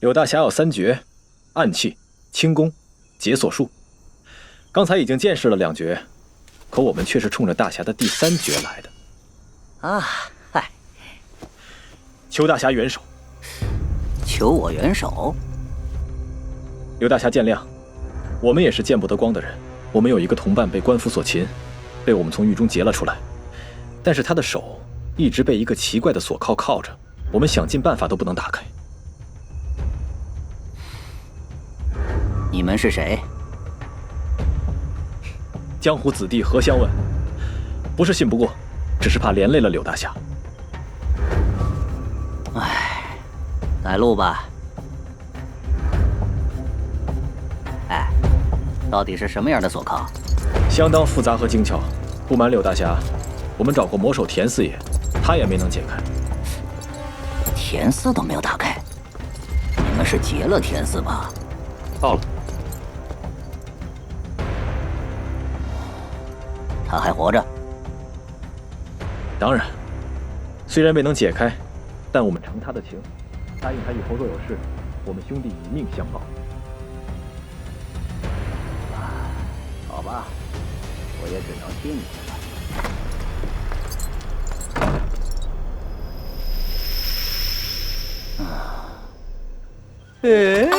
柳大侠有3绝：暗器、轻功、解锁术。刚才已经见识了2绝，可我们却是冲着大侠的第3绝来的。啊，嗨，求大侠援手。求我援手？柳大侠见谅，我们也是见不得光的人。我们有一个同伴被官府所擒，被我们从狱中劫了出来，但是他的手一直被一个奇怪的锁铐铐着，我们想尽办法都不能打开。你们是谁？江湖子弟何相问？不是信不过，只是怕连累了柳大侠。唉，来路吧。哎，到底是什么样的锁铐？相当复杂和精巧。不瞒柳大侠，我们找过魔手田四爷，他也没能解开。田四都没有打开，你们是劫了田四吧？到了。他还活着？当然，虽然未能解开，但我们承他的情，答应他以后若有事，我们兄弟以命相报。好吧，我也只能听你的了。